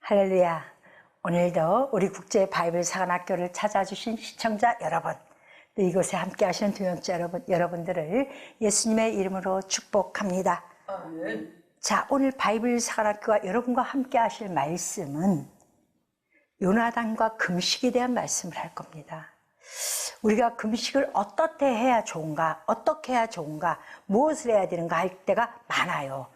할렐루야. 오늘도 우리 국제 바이블 사관학교를 찾아주신 시청자 여러분, 또 이곳에 함께 하시는 동역자 여러분들을 예수님의 이름으로 축복합니다. 아멘. 자, 오늘 바이블 사관학교가 여러분과 함께 하실 말씀은 요나단과 금식에 대한 말씀을 할 겁니다. 우리가 금식을 어떻게 해야 좋은가, 무엇을 해야 되는가 할 때가 많아요.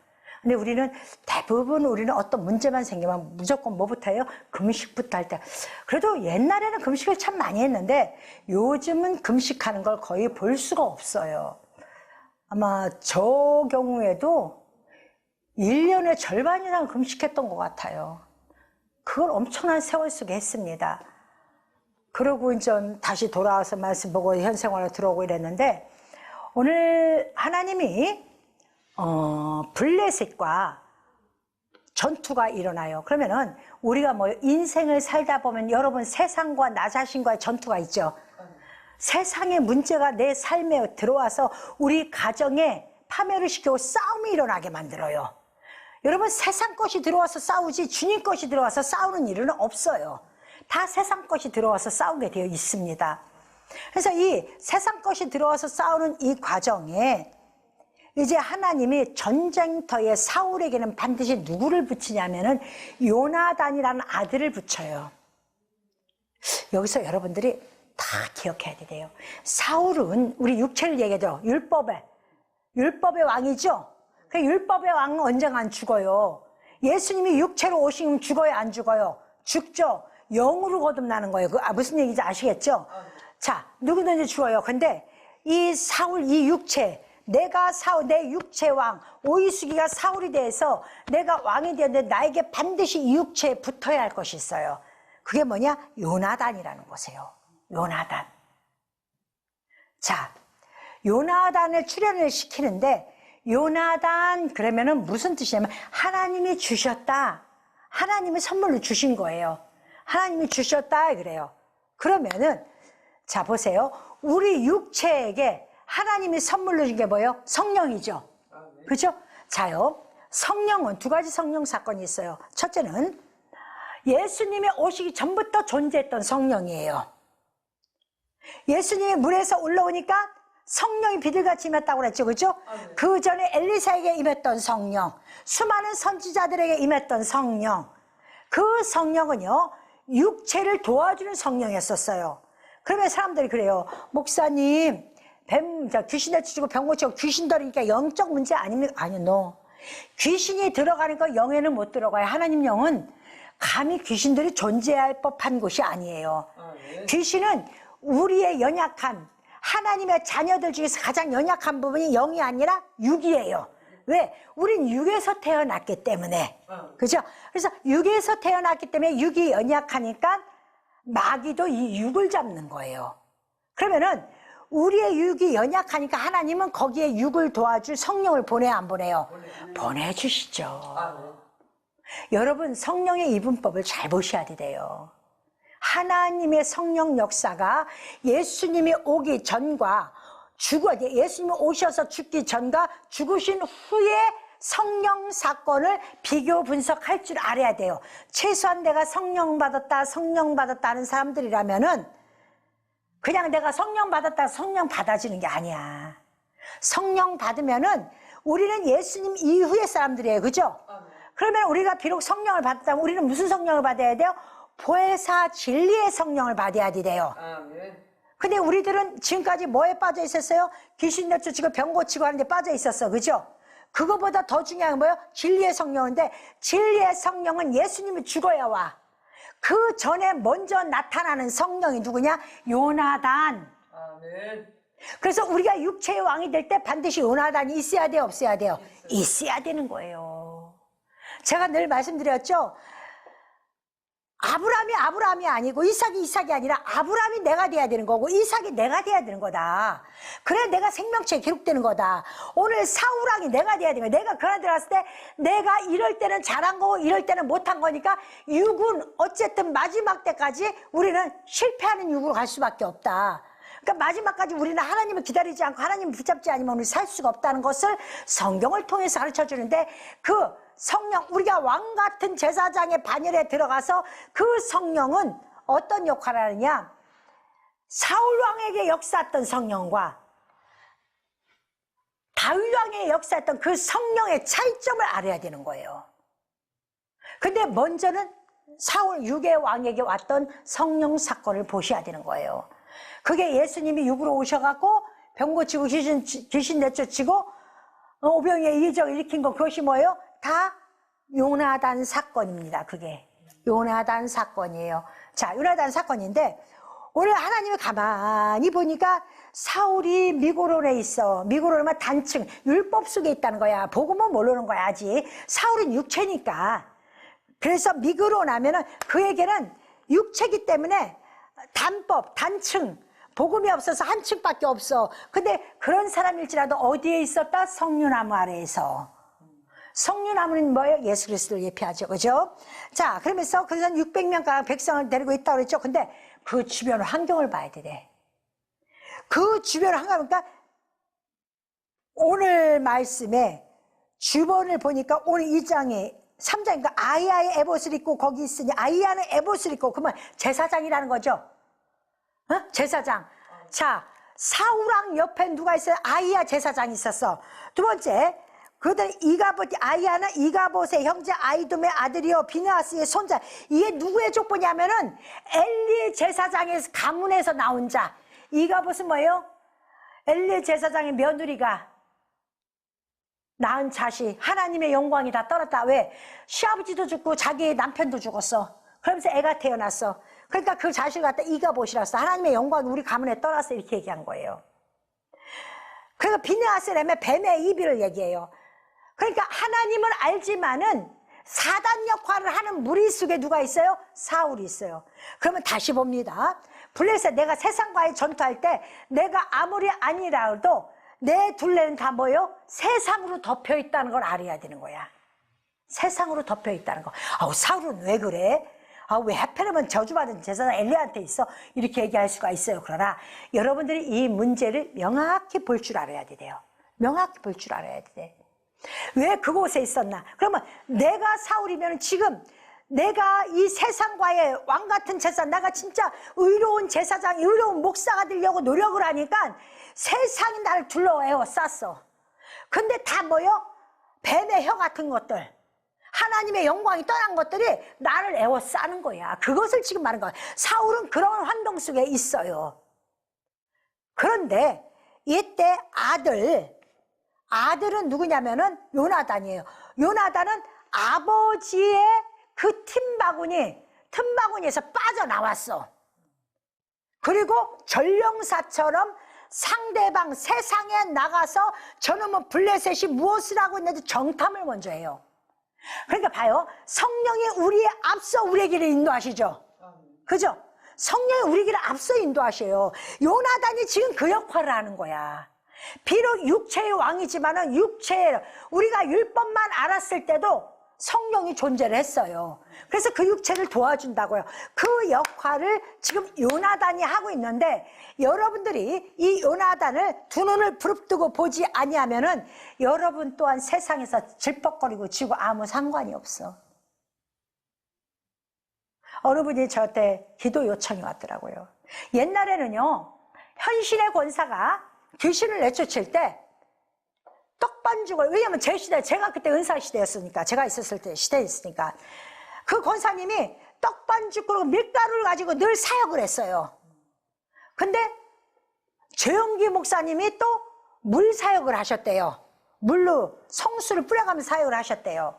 근데 대부분 우리는 어떤 문제만 생기면 무조건 뭐부터 해요? 금식부터 할 때. 그래도 옛날에는 금식을 참 많이 했는데 요즘은 금식하는 걸 거의 볼 수가 없어요. 아마 저 경우에도 1년의 절반 이상 금식했던 것 같아요. 그걸 엄청난 세월 속에 했습니다. 그러고 이제 다시 돌아와서 말씀 보고 현생활로 들어오고 이랬는데, 오늘 하나님이 블레셋과 전투가 일어나요. 그러면은 우리가 인생을 살다 보면 여러분 세상과 나 자신과의 전투가 있죠. 세상의 문제가 내 삶에 들어와서 우리 가정에 파멸을 시키고 싸움이 일어나게 만들어요. 여러분 세상 것이 들어와서 싸우지 주님 것이 들어와서 싸우는 일은 없어요. 다 세상 것이 들어와서 싸우게 되어 있습니다. 그래서 이 세상 것이 들어와서 싸우는 이 과정에 이제 하나님이 전쟁터에 사울에게는 반드시 누구를 붙이냐면은 요나단이라는 아들을 붙여요. 여기서 여러분들이 다 기억해야 돼요. 사울은 우리 육체를 얘기하죠. 율법의 왕이죠. 그 율법의 왕은 언젠가 안 죽어요. 예수님이 육체로 오시면 죽어요, 안 죽어요? 죽죠. 영으로 거듭나는 거예요. 무슨 얘기인지 아시겠죠? 자, 누구든지 죽어요. 근데 이 사울, 이 육체, 내 육체 왕, 오이수기가 사울이 돼서 내가 왕이 되었는데 나에게 반드시 이 육체에 붙어야 할 것이 있어요. 그게 뭐냐? 요나단이라는 거세요. 요나단. 자, 요나단을 출현을 시키는데, 요나단 그러면은 무슨 뜻이냐면 하나님이 주셨다. 하나님이 선물로 주신 거예요. 하나님이 주셨다 그래요. 그러면은 자 보세요. 우리 육체에게 하나님이 선물로 준 게 뭐예요? 성령이죠. 그죠? 자요. 성령은 두 가지 성령 사건이 있어요. 첫째는 예수님이 오시기 전부터 존재했던 성령이에요. 예수님이 물에서 올라오니까 성령이 비둘같이 임했다고 그랬죠. 그죠? 그 전에 엘리사에게 임했던 성령, 수많은 선지자들에게 임했던 성령, 그 성령은요 육체를 도와주는 성령이었었어요. 그러면 사람들이 그래요. 목사님, 귀신에 치고 병 고치고 귀신 들이니까 영적 문제 아닙니까? 아니요, 귀신이 들어가니까 영에는 못 들어가요. 하나님 영은 감히 귀신들이 존재할 법한 곳이 아니에요. 귀신은 우리의 연약한 하나님의 자녀들 중에서 가장 연약한 부분이 영이 아니라 육이에요. 왜? 우린 육에서 태어났기 때문에. 그죠? 그래서 육에서 태어났기 때문에 육이 연약하니까 마귀도 이 육을 잡는 거예요. 그러면은 우리의 육이 연약하니까 하나님은 거기에 육을 도와줄 성령을 보내요, 안 보내요? 보내주시죠. 여러분 성령의 이분법을 잘 보셔야 돼요. 하나님의 성령 역사가 예수님이 오기 전과 예수님이 오셔서 죽기 전과 죽으신 후에 성령 사건을 비교 분석할 줄 알아야 돼요. 최소한 내가 성령 받았다 하는 사람들이라면은 그냥 내가 성령 받았다 성령 받아지는 게 아니야. 성령 받으면은 우리는 예수님 이후의 사람들이에요. 그죠? 그러면 우리가 비록 성령을 받았다면 우리는 무슨 성령을 받아야 돼요? 보혜사 진리의 성령을 받아야 돼요. 근데 우리들은 지금까지 뭐에 빠져 있었어요? 귀신 내쫓고 병 고치고 하는데 빠져 있었어. 그죠? 그거보다 더 중요한 건 뭐예요? 진리의 성령인데, 진리의 성령은 예수님이 죽어야 와. 그 전에 먼저 나타나는 성령이 누구냐? 요나단. 그래서 우리가 육체의 왕이 될 때 반드시 요나단이 있어야 돼요, 없어야 돼요? 있어야 되는 거예요. 제가 늘 말씀드렸죠? 아브라함이 아니고 이삭이 아니라 아브라함이 내가 돼야 되는 거고 이삭이 내가 돼야 되는 거다. 그래 내가 생명체에 기록되는 거다. 오늘 사울왕이 내가 돼야 되는 거야. 내가 그나 들어갔을 때 내가 이럴 때는 잘한 거고 이럴 때는 못한 거니까 육은 어쨌든 마지막 때까지 우리는 실패하는 육으로 갈 수밖에 없다. 그러니까 마지막까지 우리는 하나님을 기다리지 않고 하나님을 붙잡지 않으면 우리 살 수가 없다는 것을 성경을 통해서 가르쳐 주는데, 그 성령, 우리가 왕 같은 제사장의 반열에 들어가서 그 성령은 어떤 역할을 하느냐, 사울 왕에게 역사했던 성령과 다윗 왕에게 역사했던 그 성령의 차이점을 알아야 되는 거예요. 근데 먼저는 사울 6의 왕에게 왔던 성령 사건을 보셔야 되는 거예요. 그게 예수님이 육으로 오셔갖고 병 고치고 귀신 내쫓고 오병이의 이적을 일으킨 거, 그것이 뭐예요? 다 요나단 사건입니다. 그게 요나단 사건이에요. 자, 요나단 사건인데, 오늘 하나님이 가만히 보니까 사울이 미고론에 있어. 미고론은 단층, 율법 속에 있다는 거야. 복음은 모르는 거야 아직. 사울은 육체니까. 그래서 미고론 하면은 그에게는 육체이기 때문에 단법, 단층, 복음이 없어서 한 층밖에 없어. 근데 그런 사람일지라도 어디에 있었다? 석류나무 아래에서. 석류나무는 뭐예요? 예수 그리스도를 예표하죠. 그죠? 자, 그러면서 그래서 600명가량 백성을 데리고 있다고 그랬죠. 근데 그 주변 환경을 봐야 돼. 그 주변 환경, 그러니까 오늘 말씀에 주변을 보니까 오늘 2장에 3장이니까 아이야의 에봇을 입고 거기 있으니, 아이야는 에봇을 입고, 그러면 제사장이라는 거죠. 어? 제사장. 자, 사울왕 옆에 누가 있어요? 아이야 제사장이 있었어. 두 번째, 그들 아이야는 이가봇의 형제 아이돔의 아들이요 비느하스의 손자. 이게 누구의 족보냐면은 엘리 제사장의 가문에서 나온 자. 이가봇은 뭐예요? 엘리 제사장의 며느리가 낳은 자식. 하나님의 영광이 다 떠났다. 왜? 시아버지도 죽고 자기 남편도 죽었어. 그러면서 애가 태어났어. 그러니까 그 자식을 갖다 이가봇이라서 하나님의 영광이 우리 가문에 떠났어, 이렇게 얘기한 거예요. 그러니까 비느하스라면 뱀의 이비를 얘기해요. 그러니까 하나님을 알지만은 사단 역할을 하는 무리 속에 누가 있어요? 사울이 있어요. 그러면 다시 봅니다. 블레셋, 내가 세상과의 전투할 때 내가 아무리 아니라도 내 둘레는 다 뭐예요? 세상으로 덮여 있다는 걸 알아야 되는 거야. 세상으로 덮여 있다는 거. 아우, 사울은 왜 그래? 왜 하필이면 저주받은 제사장 엘리야한테 있어? 이렇게 얘기할 수가 있어요. 그러나 여러분들이 이 문제를 명확히 볼 줄 알아야 돼요. 명확히 볼 줄 알아야 돼. 왜 그곳에 있었나? 그러면 내가 사울이면 지금 내가 이 세상과의 왕 같은 제사장, 내가 진짜 의로운 제사장, 의로운 목사가 되려고 노력을 하니까 세상이 나를 둘러에워 쌌어. 근데 다 뭐요? 뱀의 혀 같은 것들, 하나님의 영광이 떠난 것들이 나를 에워싸는 거야. 그것을 지금 말하는 거야. 사울은 그런 환경 속에 있어요. 그런데 이때 아들은 누구냐면은 요나단이에요. 요나단은 아버지의 그 틈바구니에서 빠져나왔어. 그리고 전령사처럼 상대방 세상에 나가서 저놈은 블레셋이 무엇을 하고 있는지 정탐을 먼저 해요. 그러니까 봐요. 성령이 우리의 앞서 우리의 길을 인도하시죠. 그죠? 성령이 우리 길을 앞서 인도하셔요. 요나단이 지금 그 역할을 하는 거야. 비록 육체의 왕이지만은 우리가 율법만 알았을 때도 성령이 존재를 했어요. 그래서 그 육체를 도와준다고요. 그 역할을 지금 요나단이 하고 있는데, 여러분들이 이 요나단을 두 눈을 부릅뜨고 보지 아니하면은 여러분 또한 세상에서 질퍽거리고 지고 아무 상관이 없어. 어느 분이 저한테 기도 요청이 왔더라고요. 옛날에는요, 현실의 권사가 귀신을 내쫓을 때 떡반죽을, 왜냐면 제 시대, 제가 그때 은사 시대였으니까, 제가 있었을 때 시대였으니까, 그 권사님이 떡반죽으로 밀가루를 가지고 늘 사역을 했어요. 근데 조영기 목사님이 또 물 사역을 하셨대요. 물로 성수를 뿌려가면서 사역을 하셨대요.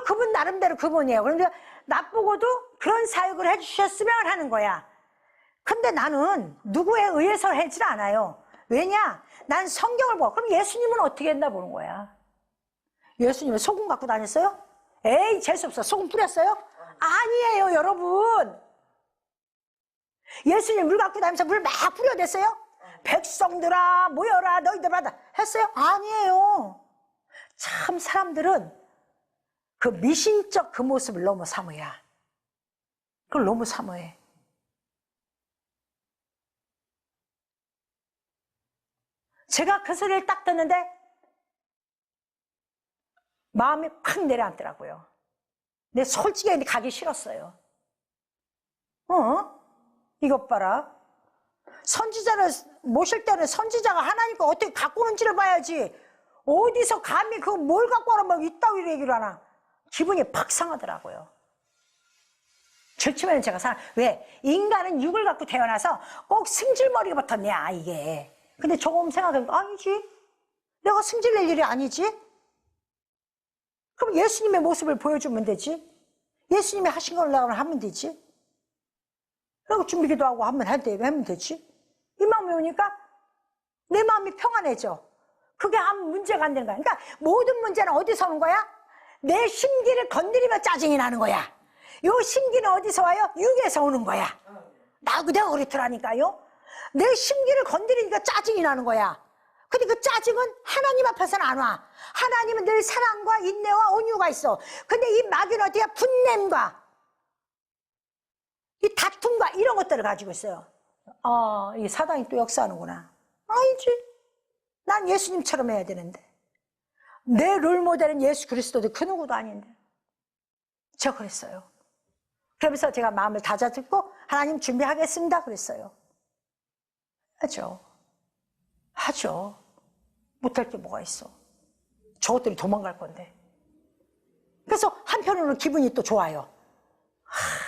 그분 나름대로 그분이에요. 그런데 나보고도 그런 사역을 해주셨으면 하는 거야. 근데 나는 누구에 의해서 하질 않아요. 왜냐? 난 성경을 봐. 그럼 예수님은 어떻게 했나 보는 거야. 예수님은 소금 갖고 다녔어요? 에이, 재수없어. 소금 뿌렸어요? 아니에요, 여러분. 예수님 물 갖고 다니면서 물 막 뿌려댔어요? 백성들아 모여라, 너희들아 했어요? 아니에요. 참 사람들은 그 미신적 그 모습을 너무 사모해. 그걸 너무 사모해. 제가 그 소리를 딱 듣는데 마음이 팍 내려앉더라고요. 근데 솔직히 가기 싫었어요. 이것 봐라. 선지자를 모실 때는 선지자가 하나님과 어떻게 갖고 오는지를 봐야지. 어디서 감히 그 뭘 갖고 오라면 이따위로 얘기를 하나. 기분이 팍 상하더라고요. 절치면 제가 왜? 인간은 육을 갖고 태어나서 꼭 승질머리가 붙었냐 이게. 근데 조금 생각해보면 아니지. 내가 승질낼 일이 아니지. 그럼 예수님의 모습을 보여주면 되지. 예수님이 하신 걸 내가 하면 되지. 그리고 준비기도 하고 하면 되지. 이 마음이 오니까 내 마음이 평안해져. 그게 아무 문제가 안 되는 거야. 그러니까 모든 문제는 어디서 오는 거야? 내 심기를 건드리면 짜증이 나는 거야. 요 심기는 어디서 와요? 육에서 오는 거야. 내가 그렇더라니까요. 내 심기를 건드리니까 짜증이 나는 거야. 근데 그 짜증은 하나님 앞에서는 안 와. 하나님은 늘 사랑과 인내와 온유가 있어. 근데 이 마귀는 어디야? 분냄과 이 다툼과 이런 것들을 가지고 있어요. 이 사단이 또 역사하는구나. 아니지. 난 예수님처럼 해야 되는데. 내 롤모델은 예수 그리스도도 그 누구도 아닌데. 저 그랬어요. 그러면서 제가 마음을 다잡고 하나님 준비하겠습니다 그랬어요. 하죠. 못할 게 뭐가 있어. 저것들이 도망갈 건데. 그래서 한편으로는 기분이 또 좋아요.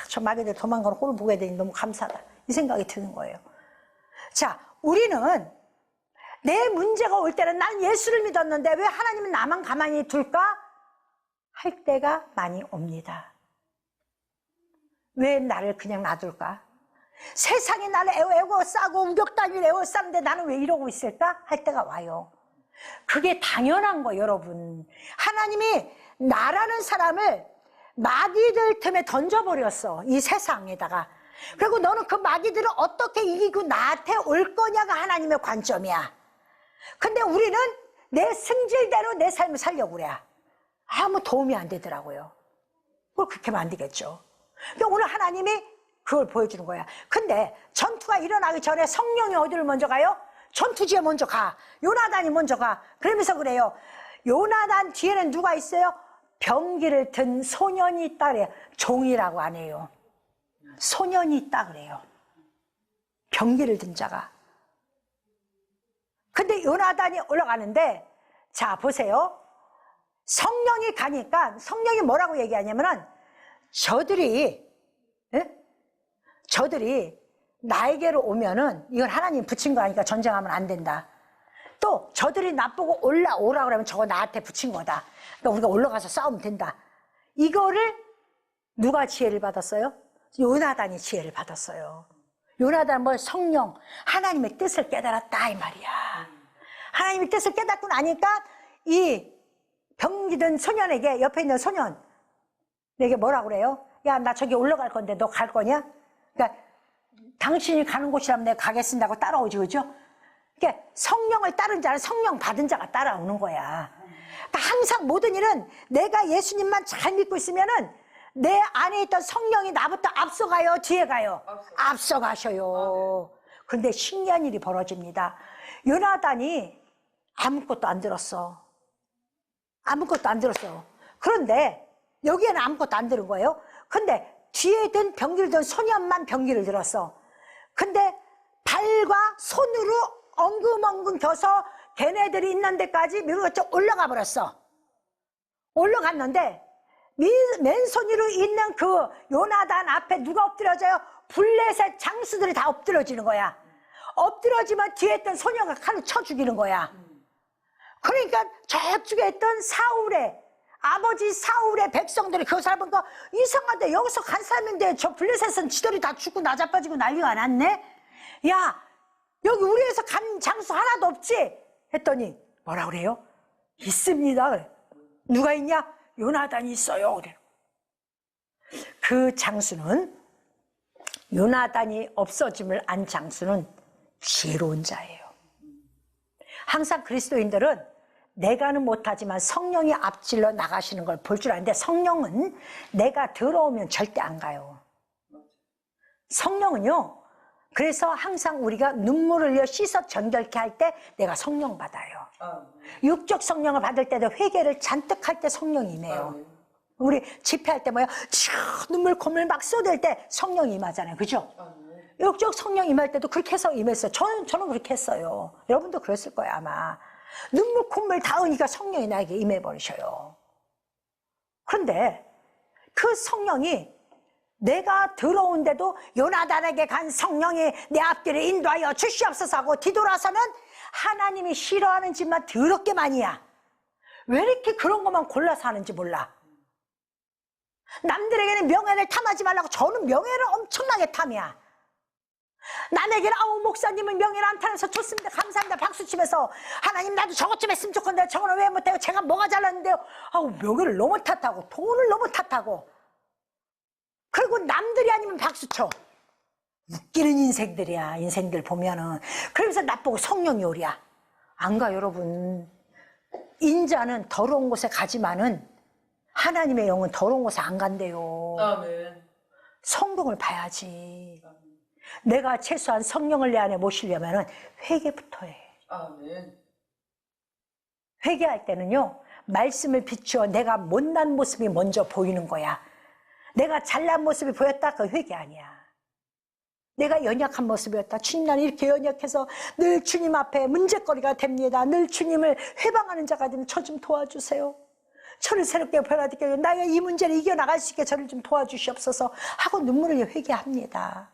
저 마귀들 도망가는 꼴을 보게 되니 너무 감사하다. 이 생각이 드는 거예요. 자, 우리는 내 문제가 올 때는 난 예수를 믿었는데 왜 하나님은 나만 가만히 둘까? 할 때가 많이 옵니다. 왜 나를 그냥 놔둘까? 세상이 나를 에워싸고 우격다니를 에워싸는데 나는 왜 이러고 있을까? 할 때가 와요. 그게 당연한 거예요, 여러분. 하나님이 나라는 사람을 마귀들 틈에 던져버렸어. 이 세상에다가. 그리고 너는 그 마귀들을 어떻게 이기고 나한테 올 거냐가 하나님의 관점이야. 근데 우리는 내 승질대로 내 삶을 살려고 그래. 아무 도움이 안 되더라고요. 그걸 그렇게 하면 안 되겠죠. 그러니까 오늘 하나님이 그걸 보여주는 거야. 근데 전투가 일어나기 전에 성령이 어디를 먼저 가요? 전투지에 먼저 가. 요나단이 먼저 가. 그러면서 그래요. 요나단 뒤에는 누가 있어요? 병기를 든 소년이 있다 그래요. 종이라고 안 해요. 소년이 있다 그래요. 병기를 든 자가. 근데 요나단이 올라가는데, 자 보세요. 성령이 가니까 성령이 뭐라고 얘기하냐면은 저들이 나에게로 오면은 이건 하나님 붙인 거 아니까 전쟁하면 안 된다. 또 저들이 나보고 올라오라 그러면 저거 나한테 붙인 거다. 그러니까 우리가 올라가서 싸우면 된다. 이거를 누가 지혜를 받았어요? 요나단이 지혜를 받았어요. 요나단은 뭐 성령, 하나님의 뜻을 깨달았다 이 말이야. 하나님의 뜻을 깨닫고 나니까 이 병기든 소년에게, 옆에 있는 소년에게 뭐라고 그래요? 야, 나 저기 올라갈 건데 너 갈 거냐? 그러니까 당신이 가는 곳이라면 내가 가겠습니다 하고 따라오지, 그죠? 그러니까 성령을 따른 자는 성령 받은 자가 따라오는 거야. 그러니까 항상 모든 일은 내가 예수님만 잘 믿고 있으면은 내 안에 있던 성령이 나부터 앞서가요, 뒤에 가요? 앞서가셔요. 그런데 신기한 일이 벌어집니다. 요나단이 아무것도 안 들었어. 아무것도 안 들었어. 그런데 여기에는 아무것도 안 들은 거예요. 근데 뒤에 든 병기를 든 소년만 병기를 들었어. 근데 발과 손으로 엉금엉금 겨서 걔네들이 있는 데까지 밀어서 올라가 버렸어. 올라갔는데 맨손으로 있는 그 요나단 앞에 누가 엎드려져요? 블레셋 장수들이 다 엎드려지는 거야. 엎드려지면 뒤에 있던 소녀가 칼로 쳐 죽이는 거야. 그러니까 저쪽에 있던 아버지 사울의 백성들이 그것을 보니까 이상한데 여기서 간 사람인데 저 블레셋은 지들이 다 죽고 나자빠지고 난리가 났네. 야, 여기 우리에서 간 장수 하나도 없지? 했더니 뭐라 그래요? 있습니다. 누가 있냐? 요나단이 있어요. 그래요. 그 장수는, 요나단이 없어짐을 안 장수는 지혜로운 자예요. 항상 그리스도인들은 내가는 못하지만 성령이 앞질러 나가시는 걸 볼 줄 아는데, 성령은 내가 들어오면 절대 안 가요. 성령은요, 그래서 항상 우리가 눈물을 흘려 씻어 정결케 할 때 내가 성령 받아요. 육적 성령을 받을 때도 회개를 잔뜩 할 때 성령이 임해요. 우리 집회할 때 뭐야? 눈물 콧물 막 쏟을 때 성령이 임하잖아요. 그죠? 육적 성령 임할 때도 그렇게 해서 임했어요. 저는 그렇게 했어요. 여러분도 그랬을 거예요 아마. 눈물 콧물 닿으니까 성령이 나에게 임해버리셔요. 그런데 그 성령이 내가 들어온데도 요나단에게 간 성령이 내 앞길을 인도하여 주시옵소서 하고 뒤돌아서는 하나님이 싫어하는 짓만 더럽게 많이야. 왜 이렇게 그런 것만 골라서 하는지 몰라. 남들에게는 명예를 탐하지 말라고 저는 명예를 엄청나게 탐이야. 남에게는 아우 목사님은 명예를 안 타면서 좋습니다 감사합니다 박수치면서 하나님 나도 저것 좀 했으면 좋겠는데 저거는 왜 못해요 제가 뭐가 잘났는데요. 아우 명예를 너무 탓하고 돈을 너무 탓하고 그리고 남들이 아니면 박수쳐. 웃기는 인생들이야. 인생들 보면은. 그러면서 나보고 성령이 오랴. 안 가 여러분. 인자는 더러운 곳에 가지만은 하나님의 영은 더러운 곳에 안 간대요. 아멘. 성경을 봐야지. 내가 최소한 성령을 내 안에 모시려면은 회개부터 해. 아멘. 회개할 때는요 말씀을 비추어 내가 못난 모습이 먼저 보이는 거야. 내가 잘난 모습이 보였다 그 회개 아니야. 내가 연약한 모습이었다. 주님 나는 이렇게 연약해서 늘 주님 앞에 문제거리가 됩니다. 늘 주님을 회방하는 자가 되면 저 좀 도와주세요. 저를 새롭게 변화되게 하여 나의 이 문제를 이겨나갈 수 있게 저를 좀 도와주시옵소서 하고 눈물을 회개합니다.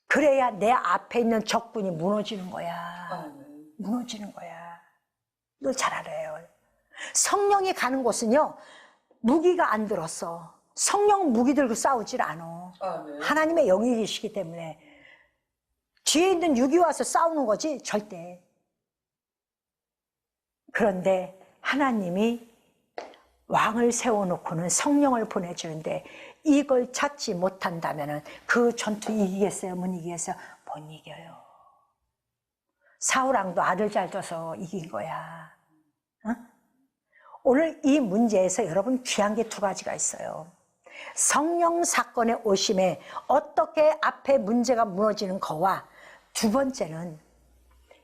그래야 내 앞에 있는 적군이 무너지는 거야. 무너지는 거야. 너 잘 알아요. 성령이 가는 곳은요 무기가 안 들었어. 성령은 무기 들고 싸우질 않아. 하나님의 영이시기 때문에 뒤에 있는 육이 와서 싸우는 거지 절대. 그런데 하나님이 왕을 세워놓고는 성령을 보내주는데 이걸 찾지 못한다면 그 전투 이기겠어요? 못 이기겠어요? 못 이겨요. 사울왕도 아들 잘 둬서 이긴 거야. 어? 오늘 이 문제에서 여러분 귀한 게 두 가지가 있어요. 성령 사건의 오심에 어떻게 앞에 문제가 무너지는 거와 두 번째는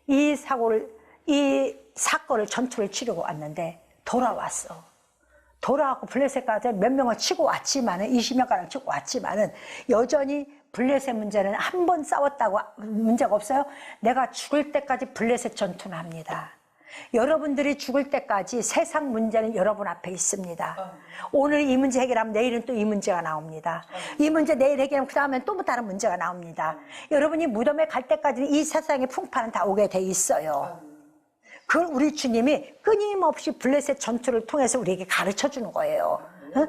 이 사건을 전투를 치르고 왔는데 돌아왔어. 돌아왔고 블레셋까지 몇 명을 치고 왔지만은 20명가량 치고 왔지만은 여전히 블레셋 문제는 한 번 싸웠다고 문제가 없어요. 내가 죽을 때까지 블레셋 전투는 합니다. 여러분들이 죽을 때까지 세상 문제는 여러분 앞에 있습니다. 오늘 이 문제 해결하면 내일은 또 이 문제가 나옵니다. 이 문제 내일 해결하면 그 다음엔 또 다른 문제가 나옵니다. 여러분이 무덤에 갈 때까지는 이 세상의 풍파는 다 오게 돼 있어요. 그걸 우리 주님이 끊임없이 블레셋 전투를 통해서 우리에게 가르쳐 주는 거예요. 어?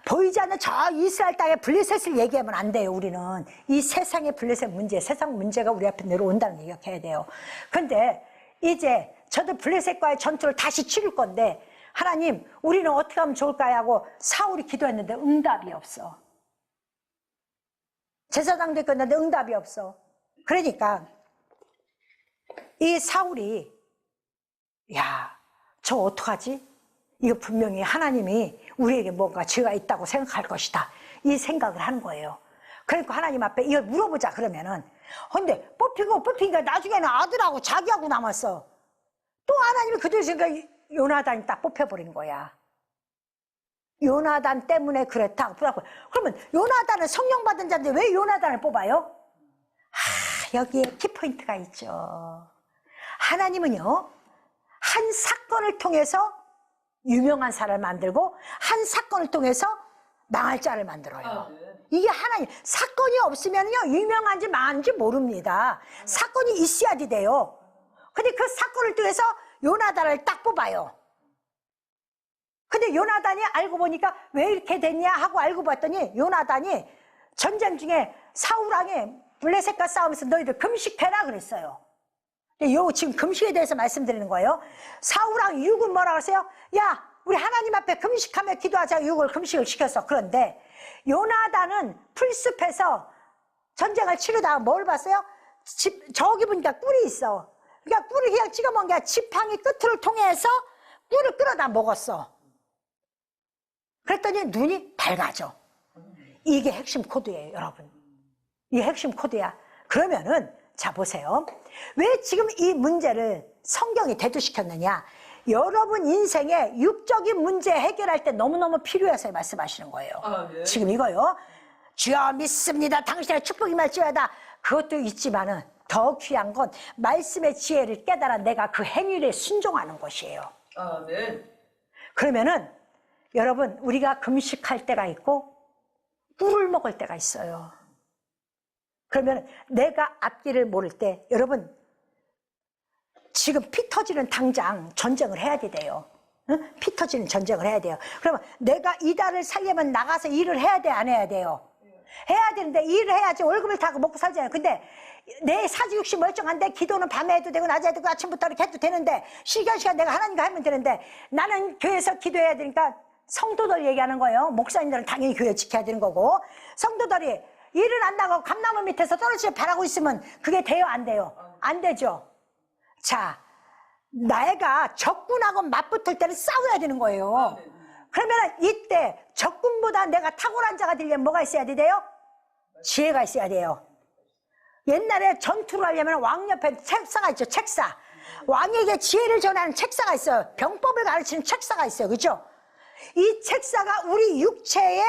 보이지 않는 저 이스라엘 땅의 블레셋을 얘기하면 안 돼요. 우리는 이 세상의 블레셋 문제, 세상 문제가 우리 앞에 내려온다는 얘기가 해야 돼요. 근데 이제 저도 블레셋과의 전투를 다시 치를 건데 하나님 우리는 어떻게 하면 좋을까요? 하고 사울이 기도했는데 응답이 없어. 제사장도 했는데 응답이 없어. 그러니까 이 사울이 야, 저 어떡하지? 이거 분명히 하나님이 우리에게 뭔가 죄가 있다고 생각할 것이다. 이 생각을 하는 거예요. 그러니까 하나님 앞에 이걸 물어보자 그러면은 근데 뽑히니까 나중에는 아들하고 자기하고 남았어. 또 하나님이 그들 생각 요나단이 딱 뽑혀버린 거야. 요나단 때문에 그랬다. 그러면 요나단은 성령 받은 자인데 왜 요나단을 뽑아요? 여기에 키포인트가 있죠. 하나님은요 한 사건을 통해서 유명한 사람을 만들고 한 사건을 통해서 망할 자를 만들어요. 이게 하나님. 사건이 없으면요 유명한지 망한지 모릅니다. 사건이 있어야 돼요. 근데 그 사건을 통해서 요나단을 딱 뽑아요. 근데 요나단이 알고 보니까 왜 이렇게 됐냐 하고 알고 봤더니 요나단이 전쟁 중에 사울왕이 블레셋과 싸우면서 너희들 금식해라 그랬어요. 요 지금 금식에 대해서 말씀드리는 거예요. 사울왕 육은 뭐라고 하세요? 야 우리 하나님 앞에 금식하며 기도하자. 육을 금식을 시켰어. 그런데 요나단은 풀숲에서 전쟁을 치르다가 뭘 봤어요? 저기 보니까 꿀이 있어. 그러니까 꿀을 그냥 찍어 먹은 게 아니라 지팡이 끝을 통해서 꿀을 끌어다 먹었어. 그랬더니 눈이 밝아져. 이게 핵심 코드예요 여러분. 이 핵심 코드야. 그러면은 자 보세요. 왜 지금 이 문제를 성경이 대두시켰느냐? 여러분 인생의 육적인 문제 해결할 때 너무너무 필요해서 말씀하시는 거예요. 네. 지금 이거요. 주여 믿습니다. 당신의 축복이 말지어다. 그것도 있지만은 더 귀한 건 말씀의 지혜를 깨달아 내가 그 행위에 순종하는 것이에요. 네. 그러면은 여러분 우리가 금식할 때가 있고 꿀을 먹을 때가 있어요. 그러면 내가 앞길을 모를 때 여러분 지금 피 터지는 당장 전쟁을 해야 돼요. 응? 피 터지는 전쟁을 해야 돼요. 그러면 내가 이달을 살려면 나가서 일을 해야 돼, 안 해야 돼요? 해야 되는데 일을 해야지 월급을 타고 먹고 살잖아요. 근데 내 사지육시 멀쩡한데 기도는 밤에 해도 되고 낮에 해도 되고 아침부터 이렇게 해도 되는데 시간 내가 하나님과 하면 되는데 나는 교회에서 기도해야 되니까 성도들 얘기하는 거예요. 목사님들은 당연히 교회 지켜야 되는 거고 성도들이 일을 안 나가고 감나무 밑에서 떨어지게 바라고 있으면 그게 돼요, 안 돼요? 안 되죠. 자, 내가 적군하고 맞붙을 때는 싸워야 되는 거예요. 그러면 이때 적군보다 내가 탁월한 자가 되려면 뭐가 있어야 돼요? 지혜가 있어야 돼요. 옛날에 전투를 하려면 왕 옆에 책사가 있죠. 책사. 왕에게 지혜를 전하는 책사가 있어요. 병법을 가르치는 책사가 있어요. 그렇죠? 이 책사가 우리 육체의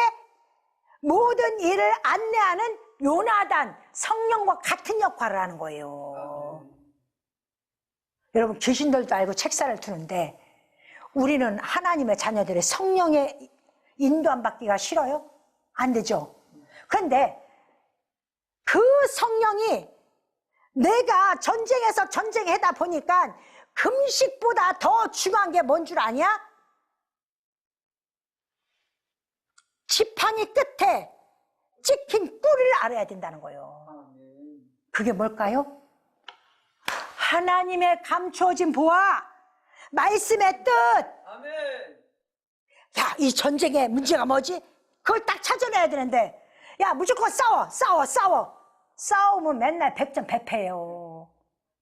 모든 일을 안내하는 요나단, 성령과 같은 역할을 하는 거예요. 여러분 귀신들도 알고 책사를 두는데 우리는 하나님의 자녀들의 성령의 인도 안 받기가 싫어요? 안 되죠. 그런데 그 성령이 내가 전쟁에서 전쟁하다 보니까 금식보다 더 중요한 게 뭔 줄 아냐? 지팡이 끝에 찍힌 꿀을 알아야 된다는 거예요. 그게 뭘까요? 하나님의 감추어진 보화, 말씀의 뜻. 아멘. 야, 이 전쟁의 문제가 뭐지? 그걸 딱 찾아내야 되는데, 야, 무조건 싸워. 싸우면 맨날 백전백패예요.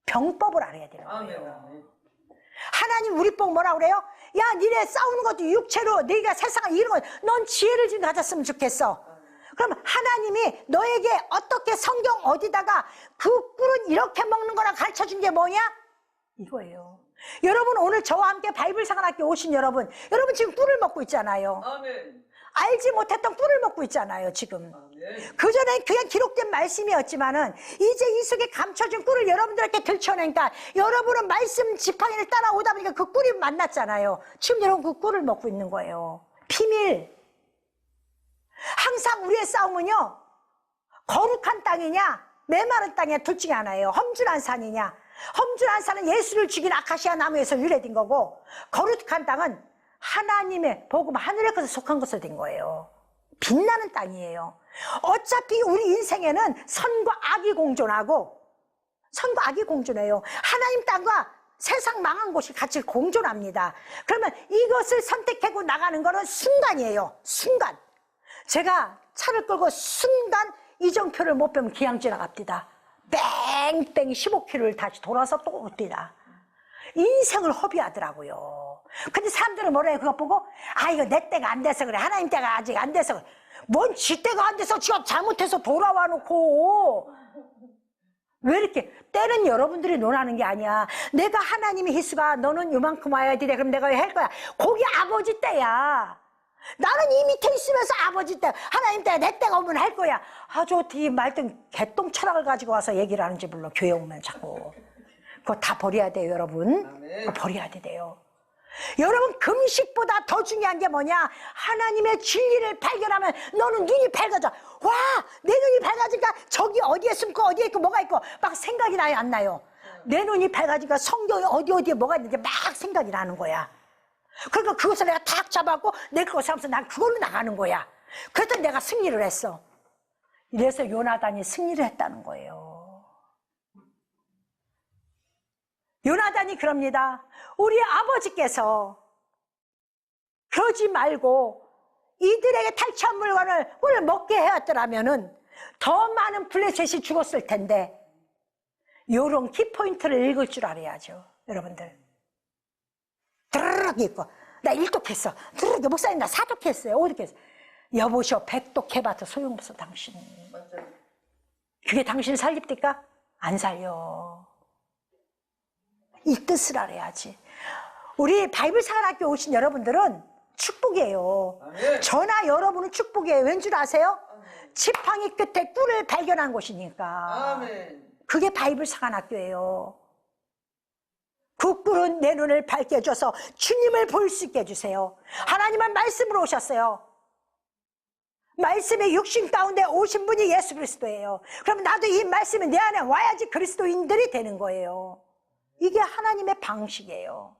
병법을 알아야 되는 거예요. 아멘. 하나님 우리 복 뭐라 그래요? 야, 니네 싸우는 것도 육체로 네가 세상을 이루는 거, 넌 지혜를 좀 가졌으면 좋겠어. 그럼 하나님이 너에게 어떻게 성경 어디다가 그 꿀은 이렇게 먹는 거라 가르쳐준 게 뭐냐? 이거예요. 여러분 오늘 저와 함께 바이블사관학교 오신 여러분 지금 꿀을 먹고 있잖아요. 아멘. 알지 못했던 꿀을 먹고 있잖아요 지금. 아멘. 그전엔 그냥 기록된 말씀이었지만은 이제 이 속에 감춰진 꿀을 여러분들에게 들춰내니까 여러분은 말씀 지팡이를 따라오다 보니까 그 꿀이 만났잖아요. 지금 여러분 그 꿀을 먹고 있는 거예요. 비밀. 항상 우리의 싸움은요 거룩한 땅이냐 메마른 땅이냐 둘 중에 하나예요. 험준한 산이냐. 험준한 산은 예수를 죽인 아카시아 나무에서 유래된 거고 거룩한 땅은 하나님의 복음 하늘에서 속한 것으로 된 거예요. 빛나는 땅이에요. 어차피 우리 인생에는 선과 악이 공존하고 선과 악이 공존해요. 하나님 땅과 세상 망한 곳이 같이 공존합니다. 그러면 이것을 선택하고 나가는 거는 순간이에요. 순간. 제가 차를 끌고 순간 이정표를 못 빼면 그냥 지나갑니다. 뺑뺑 15km를 다시 돌아서 또 옵니다. 인생을 허비하더라고요. 근데 사람들은 뭐라 해요? 그거 보고 아 이거 내 때가 안 돼서 그래. 하나님 때가 아직 안 돼서 그래. 뭔 지 때가 안 돼서 지가 잘못해서 돌아와 놓고 왜 이렇게 때는 여러분들이 논하는 게 아니야. 내가 하나님의 희수가 너는 요만큼 와야 돼. 그럼 내가 왜 할 거야? 거기 아버지 때야. 나는 이 밑에 있으면서 아버지 때 하나님 때 내 때가 오면 할 거야. 아주 어떻게 말든 개똥 철학을 가지고 와서 얘기를 하는지 몰라. 교회 오면 자꾸 그거 다 버려야 돼요 여러분. 그거 버려야 돼요. 여러분 금식보다 더 중요한 게 뭐냐? 하나님의 진리를 발견하면 너는 눈이 밝아져. 와, 내 눈이 밝아지니까 저기 어디에 숨고 어디에 있고 뭐가 있고 막 생각이 나요 안 나요? 내 눈이 밝아지니까 성경에 어디에 뭐가 있는지 막 생각이 나는 거야. 그러니까 그것을 내가 탁 잡아갖고 내 것을 하면서 난 그걸로 나가는 거야. 그랬더니 내가 승리를 했어. 이래서 요나단이 승리를 했다는 거예요. 요나단이 그럽니다. 우리 아버지께서 그러지 말고 이들에게 탈취한 물건을 오늘 먹게 해왔더라면은 더 많은 블레셋이 죽었을 텐데 요런 키포인트를 읽을 줄 알아야죠. 여러분들 드르륵 읽고 나 1독했어 드르륵 목사님 나 4독했어요 5독했어요 여보시오 100독 해봐도 소용없어 당신. 맞아요. 그게 당신을 살립니까? 안 살려. 이 뜻을 알아야지. 우리 바이블 사관학교 오신 여러분들은 축복이에요. 아멘. 저나 여러분은 축복이에요. 왠 줄 아세요? 지팡이 끝에 꿀을 발견한 곳이니까. 아멘. 그게 바이블 사관학교예요. 그 꿀은 내 눈을 밝게 해줘서 주님을 볼 수 있게 해주세요. 하나님은 말씀으로 오셨어요. 말씀의 육신 가운데 오신 분이 예수 그리스도예요. 그럼 나도 이 말씀이 내 안에 와야지 그리스도인들이 되는 거예요. 이게 하나님의 방식이에요.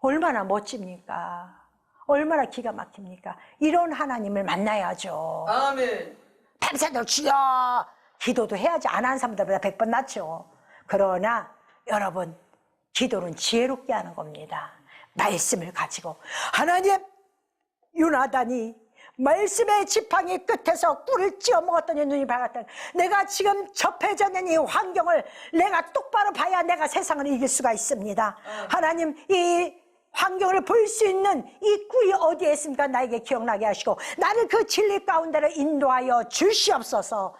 얼마나 멋집니까? 얼마나 기가 막힙니까? 이런 하나님을 만나야죠. 아멘. 밤새도록 주여 기도도 해야지. 안 하는 사람들보다 100번 낫죠. 그러나 여러분, 기도는 지혜롭게 하는 겁니다. 말씀을 가지고 하나님, 요나단이 말씀의 지팡이 끝에서 꿀을 찌어 먹었더니 눈이 밝았다. 내가 지금 접해져 있는 이 환경을 내가 똑바로 봐야 내가 세상을 이길 수가 있습니다. 하나님, 이 환경을 볼 수 있는 이 꿀이 어디에 있습니까? 나에게 기억나게 하시고 나를 그 진리 가운데로 인도하여 주시옵소서.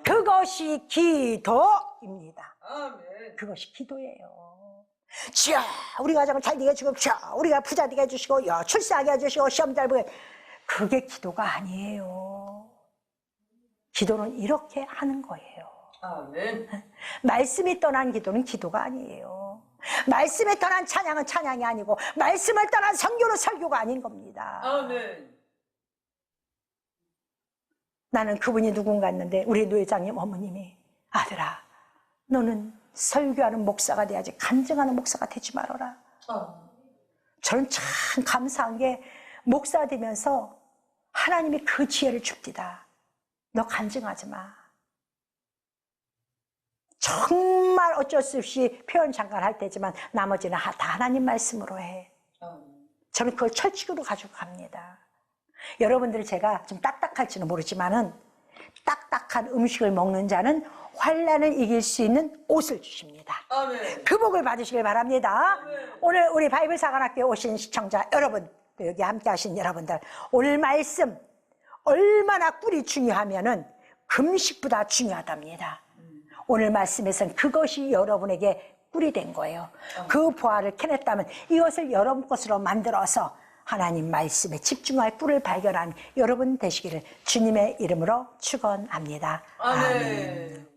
그것이 기도입니다. 아멘. 그것이 기도예요. 주여, 우리 가정을 잘 되게 해주고, 주여, 우리가 부자 되게 해주시고, 출세하게 해주시고, 시험 잘 보게. 그게 기도가 아니에요. 기도는 이렇게 하는 거예요. 아멘. 말씀이 떠난 기도는 기도가 아니에요. 말씀에 떠난 찬양은 찬양이 아니고, 말씀을 떠난 선교는 설교가 아닌 겁니다. 아멘. 나는 그분이 누군가 했는데 우리 노회장님 어머님이 아들아, 너는 설교하는 목사가 돼야지 간증하는 목사가 되지 말아라. 저는 참 감사한 게 목사 되면서 하나님이 그 지혜를 줍디다. 너 간증하지 마. 정말 어쩔 수 없이 표현 잠깐 할 때지만 나머지는 다 하나님 말씀으로 해. 저는 그걸 철칙으로 가지고 갑니다. 여러분들 제가 좀 딱딱할지는 모르지만은 딱딱한 음식을 먹는 자는 환난을 이길 수 있는 옷을 주십니다. 아멘. 그 복을 받으시길 바랍니다. 오늘 우리 바이블 사관학교에 오신 시청자 여러분, 또 여기 함께 하신 여러분들, 오늘 말씀 얼마나 꿀이 중요하면은 금식보다 중요하답니다. 오늘 말씀에서는 그것이 여러분에게 꿀이 된 거예요. 그 보화를 캐냈다면 이것을 여러분 것으로 만들어서 하나님 말씀에 집중할 꿀을 발견한 여러분 되시기를 주님의 이름으로 축원합니다. 아멘.